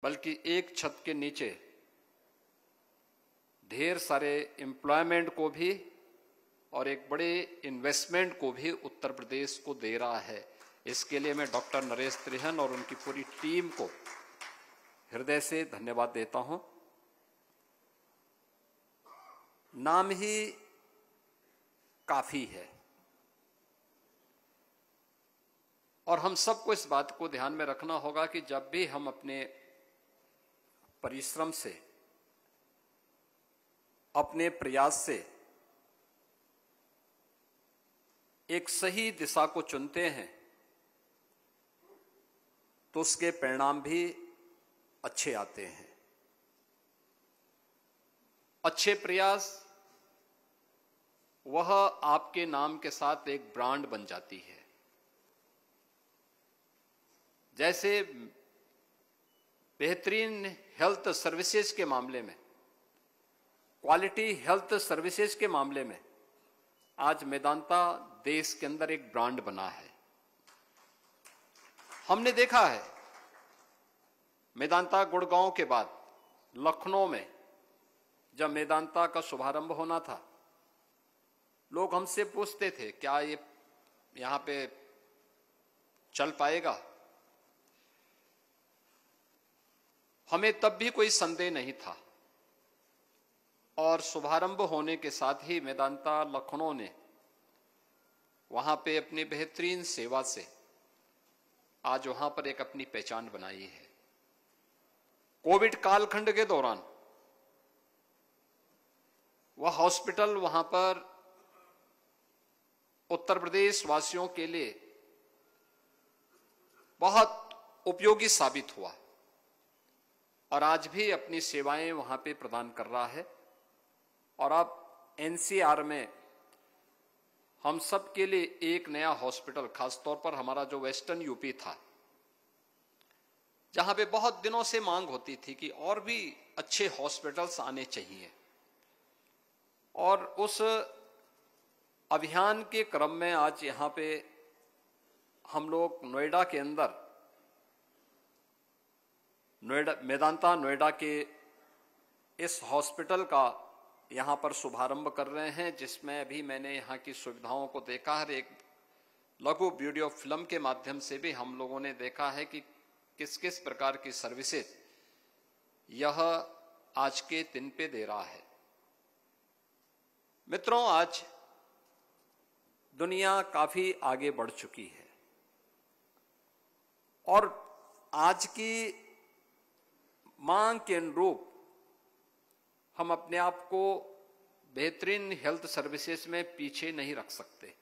बल्कि एक छत के नीचे ढेर सारे एम्प्लॉयमेंट को भी और एक बड़े इन्वेस्टमेंट को भी उत्तर प्रदेश को दे रहा है। इसके लिए मैं डॉक्टर नरेश त्रिहन और उनकी पूरी टीम को हृदय से धन्यवाद देता हूं। नाम ही काफी है और हम सबको इस बात को ध्यान में रखना होगा कि जब भी हम अपने परिश्रम से, अपने प्रयास से एक सही दिशा को चुनते हैं तो उसके परिणाम भी अच्छे आते हैं। अच्छे प्रयास वह आपके नाम के साथ एक ब्रांड बन जाती है। जैसे बेहतरीन हेल्थ सर्विसेज के मामले में, क्वालिटी हेल्थ सर्विसेज के मामले में आज मेदांता देश के अंदर एक ब्रांड बना है। हमने देखा है मेदांता गुड़गांव के बाद लखनऊ में जब मेदांता का शुभारंभ होना था, लोग हमसे पूछते थे क्या ये यहां पे चल पाएगा। हमें तब भी कोई संदेह नहीं था और शुभारंभ होने के साथ ही मेदांता लखनऊ ने वहां पे अपनी बेहतरीन सेवा से आज वहां पर एक अपनी पहचान बनाई है। कोविड कालखंड के दौरान वह हॉस्पिटल वहां पर उत्तर प्रदेश वासियों के लिए बहुत उपयोगी साबित हुआ और आज भी अपनी सेवाएं वहां पे प्रदान कर रहा है। और अब एनसीआर में हम सब के लिए एक नया हॉस्पिटल, खासतौर पर हमारा जो वेस्टर्न यूपी था, जहां पे बहुत दिनों से मांग होती थी कि और भी अच्छे हॉस्पिटल्स आने चाहिए, और उस अभियान के क्रम में आज यहां पे हम लोग नोएडा के अंदर मेदांता नोएडा के इस हॉस्पिटल का यहां पर शुभारंभ कर रहे हैं, जिसमें अभी मैंने यहां की सुविधाओं को देखा है। एक लघु वीडियो फिल्म के माध्यम से भी हम लोगों ने देखा है कि किस किस प्रकार की सर्विसेज यह आज के दिन पे दे रहा है। मित्रों, आज दुनिया काफी आगे बढ़ चुकी है और आज की मांग के अनुरूप हम अपने आप को बेहतरीन हेल्थ सर्विसेज में पीछे नहीं रख सकते।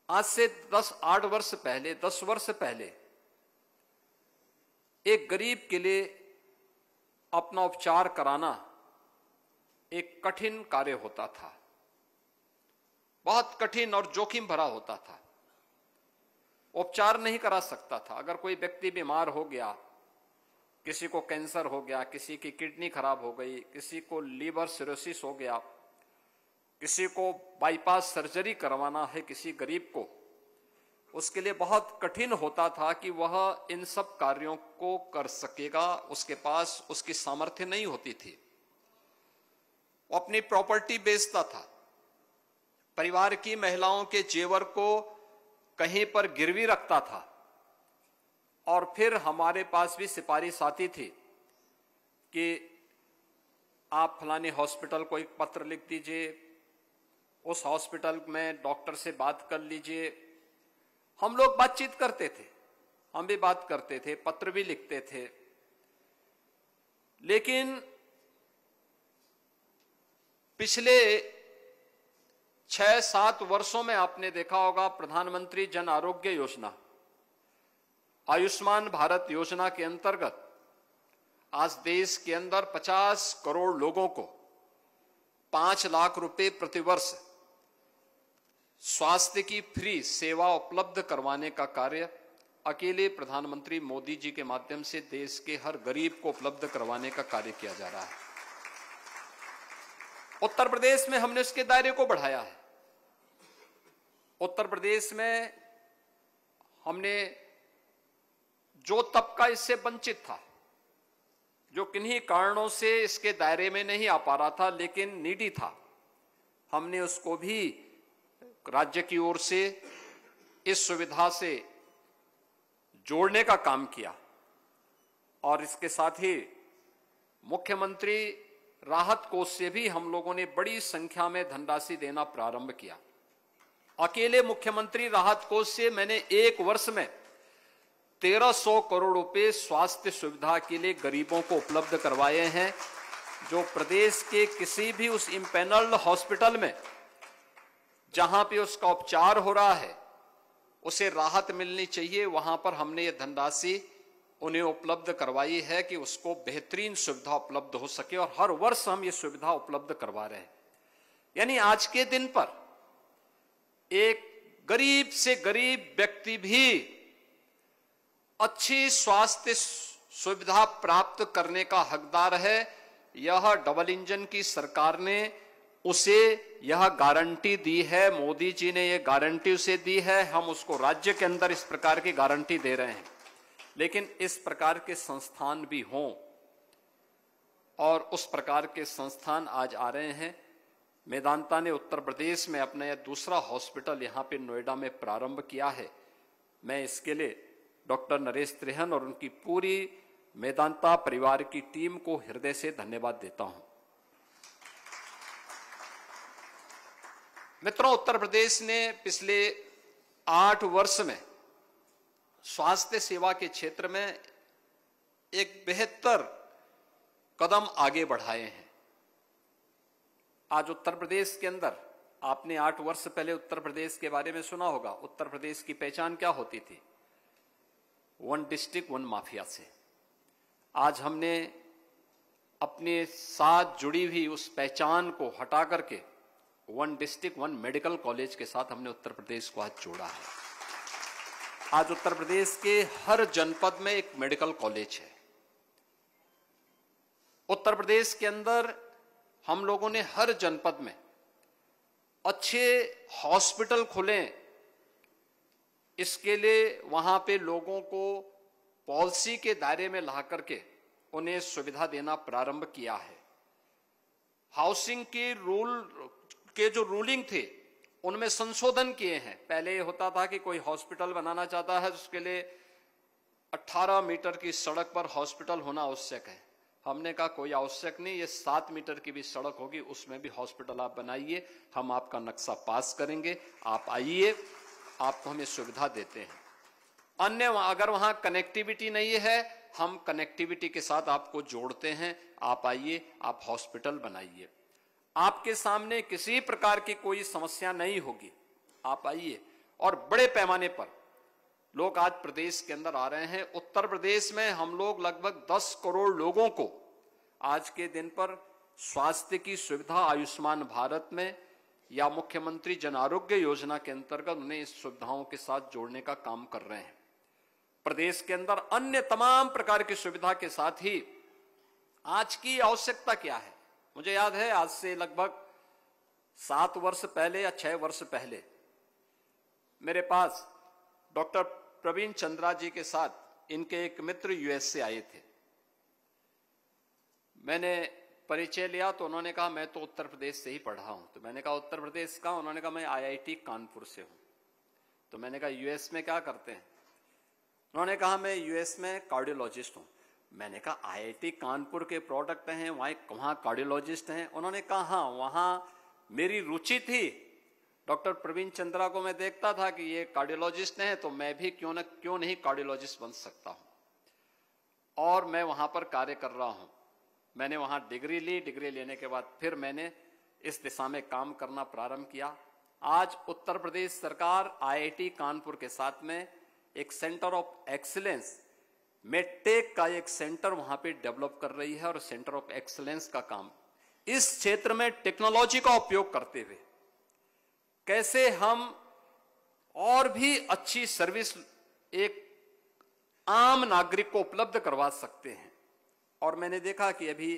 आज से 10 वर्ष पहले एक गरीब के लिए अपना उपचार कराना एक कठिन कार्य होता था, बहुत कठिन और जोखिम भरा होता था। उपचार नहीं करा सकता था। अगर कोई व्यक्ति बीमार हो गया, किसी को कैंसर हो गया, किसी की किडनी खराब हो गई, किसी को लीवर सिरोसिस हो गया, किसी को बाईपास सर्जरी करवाना है किसी गरीब को, उसके लिए बहुत कठिन होता था कि वह इन सब कार्यों को कर सकेगा। उसके पास उसकी सामर्थ्य नहीं होती थी। वो अपनी प्रॉपर्टी बेचता था, परिवार की महिलाओं के जेवर को कहीं पर गिरवी रखता था, और फिर हमारे पास भी सिफारिश आती थी कि आप फलाने हॉस्पिटल को एक पत्र लिख दीजिए, उस हॉस्पिटल में डॉक्टर से बात कर लीजिए। हम लोग बातचीत करते थे, हम भी बात करते थे, पत्र भी लिखते थे, लेकिन पिछले 6-7 वर्षों में आपने देखा होगा प्रधानमंत्री जन आरोग्य योजना, आयुष्मान भारत योजना के अंतर्गत आज देश के अंदर 50 करोड़ लोगों को 5 लाख रुपए प्रतिवर्ष स्वास्थ्य की फ्री सेवा उपलब्ध करवाने का कार्य अकेले प्रधानमंत्री मोदी जी के माध्यम से देश के हर गरीब को उपलब्ध करवाने का कार्य किया जा रहा है। उत्तर प्रदेश में हमने उसके दायरे को बढ़ाया है। उत्तर प्रदेश में हमने जो तबका इससे वंचित था, जो किन्हीं कारणों से इसके दायरे में नहीं आ पा रहा था लेकिन नीडी था, हमने उसको भी राज्य की ओर से इस सुविधा से जोड़ने का काम किया। और इसके साथ ही मुख्यमंत्री राहत कोष से भी हम लोगों ने बड़ी संख्या में धनराशि देना प्रारंभ किया। अकेले मुख्यमंत्री राहत कोष से मैंने एक वर्ष में 1300 करोड़ रुपए स्वास्थ्य सुविधा के लिए गरीबों को उपलब्ध करवाए हैं, जो प्रदेश के किसी भी उस इम्पैनल्ड हॉस्पिटल में जहां पे उसका उपचार हो रहा है उसे राहत मिलनी चाहिए, वहां पर हमने ये धनराशि उन्हें उपलब्ध करवाई है कि उसको बेहतरीन सुविधा उपलब्ध हो सके, और हर वर्ष हम ये सुविधा उपलब्ध करवा रहे हैं। यानी आज के दिन पर एक गरीब से गरीब व्यक्ति भी अच्छी स्वास्थ्य सुविधा प्राप्त करने का हकदार है। यह डबल इंजन की सरकार ने उसे यह गारंटी दी है, मोदी जी ने यह गारंटी उसे दी है। हम उसको राज्य के अंदर इस प्रकार की गारंटी दे रहे हैं, लेकिन इस प्रकार के संस्थान भी हों, और उस प्रकार के संस्थान आज आ रहे हैं। मेदांता ने उत्तर प्रदेश में अपना यह दूसरा हॉस्पिटल यहां पे नोएडा में प्रारंभ किया है। मैं इसके लिए डॉक्टर नरेश त्रेहन और उनकी पूरी मेदांता परिवार की टीम को हृदय से धन्यवाद देता हूं। मित्रों, उत्तर प्रदेश ने पिछले 8 वर्ष में स्वास्थ्य सेवा के क्षेत्र में एक बेहतर कदम आगे बढ़ाए हैं। आज उत्तर प्रदेश के अंदर, आपने 8 वर्ष पहले उत्तर प्रदेश के बारे में सुना होगा। उत्तर प्रदेश की पहचान क्या होती थी? 1 डिस्ट्रिक्ट 1 माफिया से। आज हमने अपने साथ जुड़ी हुई उस पहचान को हटा करके 1 डिस्ट्रिक्ट 1 मेडिकल कॉलेज के साथ हमने उत्तर प्रदेश को आज जोड़ा है। आज उत्तर प्रदेश के हर जनपद में एक मेडिकल कॉलेज है। उत्तर प्रदेश के अंदर हम लोगों ने हर जनपद में अच्छे हॉस्पिटल खोले, इसके लिए वहां पे लोगों को पॉलिसी के दायरे में ला करके उन्हें सुविधा देना प्रारंभ किया है। हाउसिंग के जो रूलिंग थे उनमें संशोधन किए हैं। पहले होता था कि कोई हॉस्पिटल बनाना चाहता है तो उसके लिए 18 मीटर की सड़क पर हॉस्पिटल होना आवश्यक है। हमने कहा कोई आवश्यक नहीं, ये 7 मीटर की भी सड़क होगी, उसमें भी हॉस्पिटल आप बनाइए, हम आपका नक्शा पास करेंगे, आप आइए, आपको हम ये सुविधा देते हैं। अन्य अगर वहां कनेक्टिविटी नहीं है, हम कनेक्टिविटी के साथ आपको जोड़ते हैं, आप आइए, आप हॉस्पिटल बनाइए, आपके सामने किसी प्रकार की कोई समस्या नहीं होगी, आप आइए। और बड़े पैमाने पर लोग आज प्रदेश के अंदर आ रहे हैं। उत्तर प्रदेश में हम लोग लगभग 10 करोड़ लोगों को आज के दिन पर स्वास्थ्य की सुविधा आयुष्मान भारत में या मुख्यमंत्री जन आरोग्य योजना के अंतर्गत उन्हें इस सुविधाओं के साथ जोड़ने का काम कर रहे हैं। प्रदेश के अंदर अन्य तमाम प्रकार की सुविधा के साथ ही आज की आवश्यकता क्या है? मुझे याद है आज से लगभग 7 वर्ष पहले या 6 वर्ष पहले मेरे पास डॉक्टर प्रवीण चंद्रा जी के साथ इनके एक मित्र यूएस से आए थे। मैंने परिचय लिया तो उन्होंने कहा मैं तो उत्तर प्रदेश से ही पढ़ा हूं। तो मैंने कहा उत्तर प्रदेश का? उन्होंने कहा मैं आईआईटी कानपुर से हूं। तो मैंने कहा यूएस में क्या करते हैं? उन्होंने कहा मैं यूएस में कार्डियोलॉजिस्ट हूं। मैंने कहा आईआईटी कानपुर के प्रोडक्ट हैं, वहां कार्डियोलॉजिस्ट हैं? उन्होंने कहा हाँ, वहां मेरी रुचि थी। डॉक्टर प्रवीण चंद्रा को मैं देखता था कि ये कार्डियोलॉजिस्ट हैं, तो मैं भी क्यों नहीं कार्डियोलॉजिस्ट बन सकता हूं। और मैं वहां पर कार्य कर रहा हूं। मैंने वहां डिग्री ली, डिग्री लेने के बाद फिर मैंने इस दिशा में काम करना प्रारंभ किया। आज उत्तर प्रदेश सरकार आईआईटी कानपुर के साथ में एक सेंटर ऑफ एक्सीलेंस, मेडटेक का एक सेंटर वहां पे डेवलप कर रही है। और सेंटर ऑफ एक्सीलेंस का काम इस क्षेत्र में टेक्नोलॉजी का उपयोग करते हुए कैसे हम और भी अच्छी सर्विस एक आम नागरिक को उपलब्ध करवा सकते हैं। और मैंने देखा कि अभी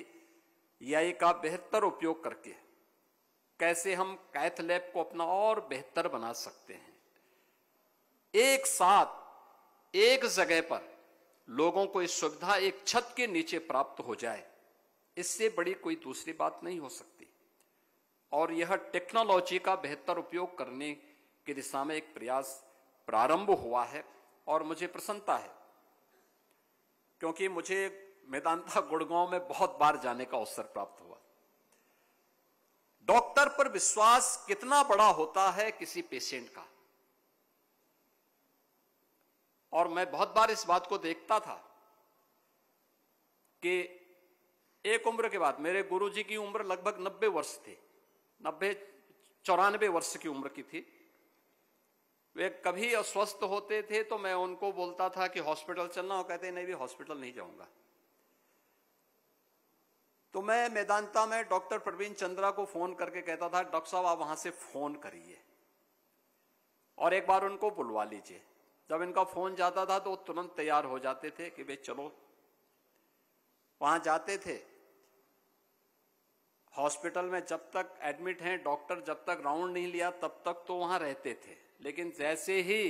एआई का बेहतर उपयोग करके कैसे हम कैथ लैब को अपना और बेहतर बना सकते हैं। एक साथ एक जगह पर लोगों को इस सुविधा एक छत के नीचे प्राप्त हो जाए, इससे बड़ी कोई दूसरी बात नहीं हो सकती। और यह टेक्नोलॉजी का बेहतर उपयोग करने की दिशा में एक प्रयास प्रारंभ हुआ है और मुझे प्रसन्नता है, क्योंकि मुझे मेदांता गुड़गांव में बहुत बार जाने का अवसर प्राप्त हुआ। डॉक्टर पर विश्वास कितना बड़ा होता है किसी पेशेंट का, और मैं बहुत बार इस बात को देखता था कि एक उम्र के बाद, मेरे गुरुजी की उम्र लगभग 90 वर्ष थी, 94 वर्ष की उम्र की थी। वे कभी अस्वस्थ होते थे तो मैं उनको बोलता था कि हॉस्पिटल चलना, वो कहते नहीं भी हॉस्पिटल नहीं जाऊंगा। तो मैं मेदांता में डॉक्टर प्रवीण चंद्रा को फोन करके कहता था, डॉक्टर साहब आप वहां से फोन करिए और एक बार उनको बुलवा लीजिए। जब इनका फोन जाता था तो वो तुरंत तैयार हो जाते थे कि भाई चलो। वहां जाते थे, हॉस्पिटल में जब तक एडमिट हैं, डॉक्टर जब तक राउंड नहीं लिया तब तक तो वहां रहते थे। लेकिन जैसे ही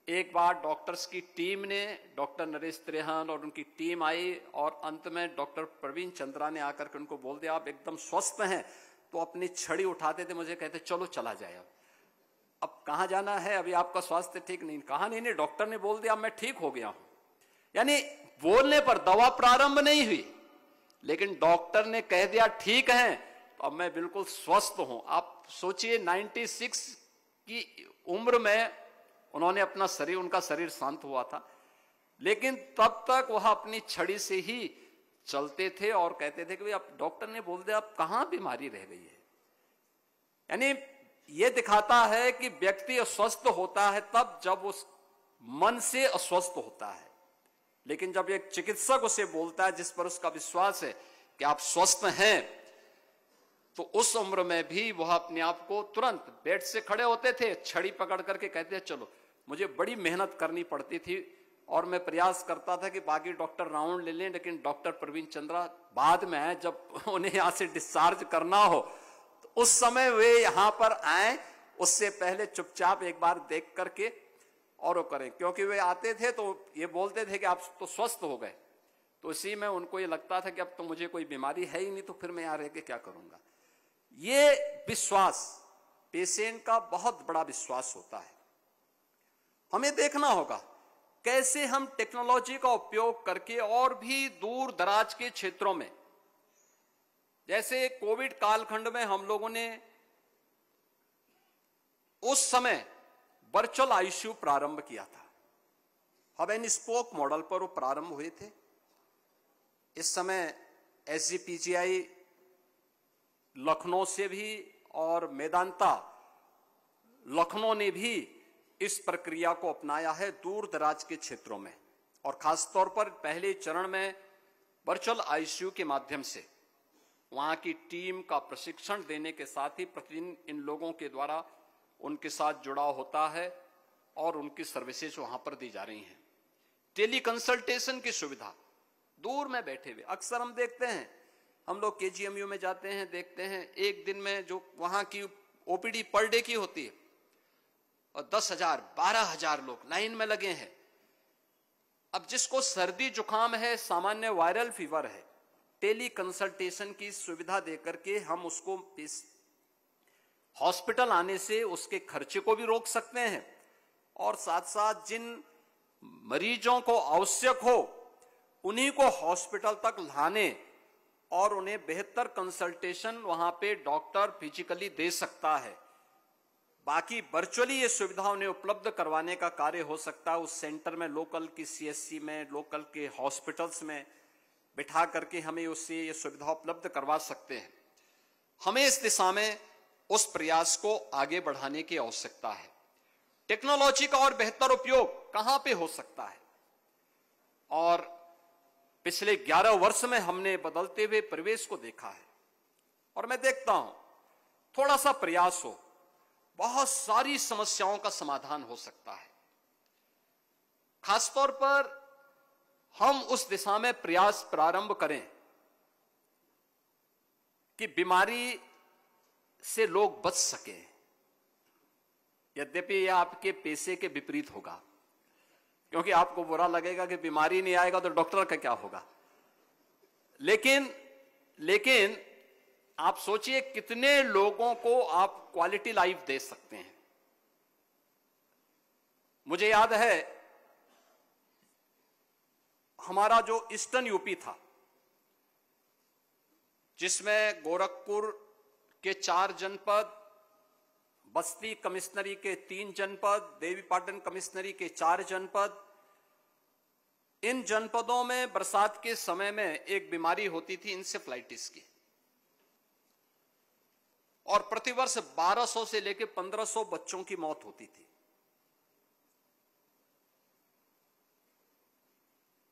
एक बार डॉक्टर्स की टीम ने, डॉक्टर नरेश त्रेहन और उनकी टीम आई और अंत में डॉक्टर प्रवीण चंद्रा ने आकर के उनको बोल दिया आप एकदम स्वस्थ हैं, तो अपनी छड़ी उठाते थे, मुझे कहते चलो चला जाए। अब कहां जाना है, अभी आपका स्वास्थ्य ठीक नहीं। कहा नहीं, डॉक्टर ने बोल दिया मैं ठीक हो गया हूं। यानी बोलने पर दवा प्रारंभ नहीं हुई, लेकिन डॉक्टर ने कह दिया ठीक है, तो अब मैं बिल्कुल स्वस्थ हूं। आप सोचिए 96 की उम्र में उन्होंने अपना शरीर, उनका शरीर शांत हुआ था, लेकिन तब तक वह अपनी छड़ी से ही चलते थे और कहते थे कि भाई अब डॉक्टर ने बोल दिया, अब कहां बीमारी रह गई है। यानी यह दिखाता है कि व्यक्ति अस्वस्थ होता है तब जब उस मन से अस्वस्थ होता है, लेकिन जब एक चिकित्सक उसे बोलता है जिस पर उसका विश्वास है कि आप स्वस्थ हैं, तो उस उम्र में भी वह अपने आप को तुरंत बेड से खड़े होते थे, छड़ी पकड़ करके कहते हैं चलो। मुझे बड़ी मेहनत करनी पड़ती थी और मैं प्रयास करता था कि बाकी डॉक्टर राउंड ले लें, लेकिन डॉक्टर प्रवीण चंद्रा बाद में आए, जब उन्हें यहां से डिस्चार्ज करना हो तो उस समय वे यहां पर आए, उससे पहले चुपचाप एक बार देख करके और वो करें, क्योंकि वे आते थे तो ये बोलते थे कि आप तो स्वस्थ हो गए। तो इसी में उनको ये लगता था कि अब तो मुझे कोई बीमारी है ही नहीं, तो फिर मैं यहां रह के क्या करूंगा। ये विश्वास पेशेंट का बहुत बड़ा विश्वास होता है। हमें देखना होगा कैसे हम टेक्नोलॉजी का उपयोग करके और भी दूर दराज के क्षेत्रों में, जैसे कोविड कालखंड में हम लोगों ने उस समय वर्चुअल आईसीयू प्रारंभ किया था। हब एंड स्पोक मॉडल पर वो प्रारंभ हुए थे। इस समय एसजीपीजीआई लखनऊ से भी और मेदांता लखनऊ ने भी इस प्रक्रिया को अपनाया है दूर दराज के क्षेत्रों में, और खासतौर पर पहले चरण में वर्चुअल आईसीयू के माध्यम से वहां की टीम का प्रशिक्षण देने के साथ ही प्रतिदिन इन लोगों के द्वारा उनके साथ जुड़ाव होता है और उनकी सर्विसेज वहां पर दी जा रही हैं। टेली कंसल्टेशन की सुविधा, दूर में बैठे हुए, अक्सर हम देखते हैं, हम लोग केजीएमयू में जाते हैं, देखते हैं एक दिन में जो वहां की ओपीडी पर डे की होती है और 10,000 12,000 लोग लाइन में लगे हैं। अब जिसको सर्दी जुकाम है, सामान्य वायरल फीवर है, टेली कंसल्टेशन की सुविधा देकर के हम उसको हॉस्पिटल आने से उसके खर्चे को भी रोक सकते हैं, और साथ साथ जिन मरीजों को आवश्यक हो उन्हीं को हॉस्पिटल तक लाने और उन्हें बेहतर कंसल्टेशन वहां पे डॉक्टर फिजिकली दे सकता है। बाकी वर्चुअली ये सुविधा उन्हें उपलब्ध करवाने का कार्य हो सकता है। उस सेंटर में, लोकल की सीएससी में, लोकल के हॉस्पिटल्स में बिठा करके हमें उससे ये सुविधा उपलब्ध करवा सकते हैं। हमें इस दिशा में उस प्रयास को आगे बढ़ाने की आवश्यकता है। टेक्नोलॉजी का और बेहतर उपयोग कहां पे हो सकता है, और पिछले 11 वर्ष में हमने बदलते हुए परिवेश को देखा है, और मैं देखता हूं थोड़ा सा प्रयास हो, बहुत सारी समस्याओं का समाधान हो सकता है। खासतौर पर हम उस दिशा में प्रयास प्रारंभ करें कि बीमारी से लोग बच सके। यद्यपि यह आपके पेशे के विपरीत होगा, क्योंकि आपको बुरा लगेगा कि बीमारी नहीं आएगा तो डॉक्टर का क्या होगा। लेकिन आप सोचिए कितने लोगों को आप क्वालिटी लाइफ दे सकते हैं। मुझे याद है हमारा जो ईस्टर्न यूपी था, जिसमें गोरखपुर के 4 जनपद, बस्ती कमिश्नरी के 3 जनपद, देवीपाटन कमिश्नरी के 4 जनपद, इन जनपदों में बरसात के समय में एक बीमारी होती थी इंसेफ्लाइटिस की, और प्रतिवर्ष 1200 से लेकर 1500 बच्चों की मौत होती थी।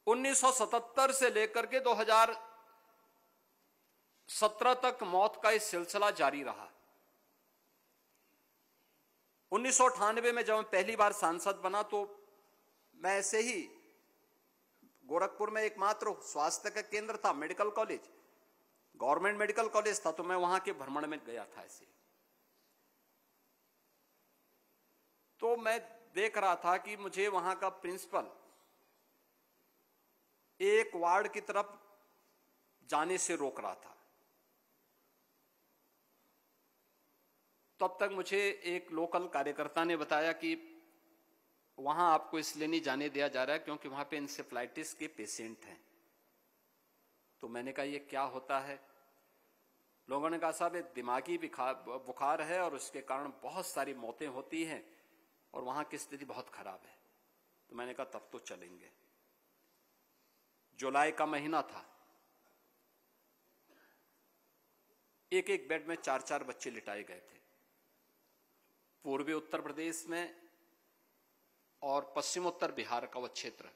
1977 से लेकर के 2017 तक मौत का इस सिलसिला जारी रहा। 1998 में जब मैं पहली बार सांसद बना तो मैं ऐसे ही गोरखपुर में एकमात्र स्वास्थ्य का केंद्र था, medical college, government medical college था, तो मैं वहां के भ्रमण में गया था ऐसे। तो मैं देख रहा था कि मुझे वहां का प्रिंसिपल एक वार्ड की तरफ जाने से रोक रहा था। तब तक मुझे एक लोकल कार्यकर्ता ने बताया कि वहां आपको इसलिए नहीं जाने दिया जा रहा है क्योंकि वहां पे इंसेफ्लाइटिस के पेशेंट हैं। तो मैंने कहा ये क्या होता है? लोगों ने कहा साहब ये दिमागी बुखार है और उसके कारण बहुत सारी मौतें होती हैं और वहां की स्थिति बहुत खराब है। तो मैंने कहा तब तो चलेंगे। जुलाई का महीना था, एक बेड में 4-4 बच्चे लिटाए गए थे। पूर्वी उत्तर प्रदेश में और पश्चिम उत्तर बिहार का वो क्षेत्र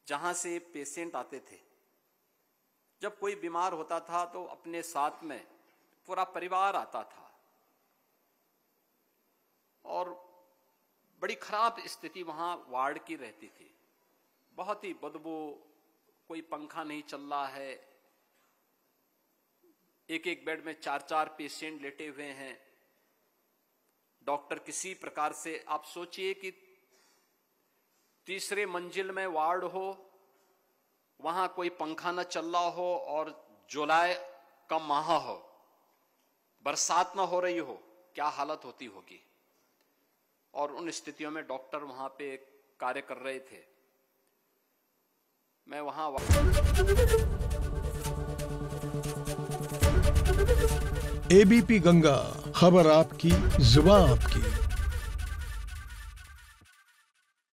जहां से पेशेंट आते थे, जब कोई बीमार होता था तो अपने साथ में पूरा परिवार आता था और बड़ी खराब स्थिति वहां वार्ड की रहती थी। बहुत ही बदबू, कोई पंखा नहीं चल रहा है, एक बेड में 4-4 पेशेंट लेटे हुए हैं। डॉक्टर किसी प्रकार से, आप सोचिए कि 3रे मंजिल में वार्ड हो, वहां कोई पंखा न चल रहा हो और जुलाई का माह हो, बरसात न हो रही हो, क्या हालत होती होगी। और उन स्थितियों में डॉक्टर वहां पे कार्य कर रहे थे। मैं वहां एबीपी गंगा, खबर आपकी, जुबान आपकी।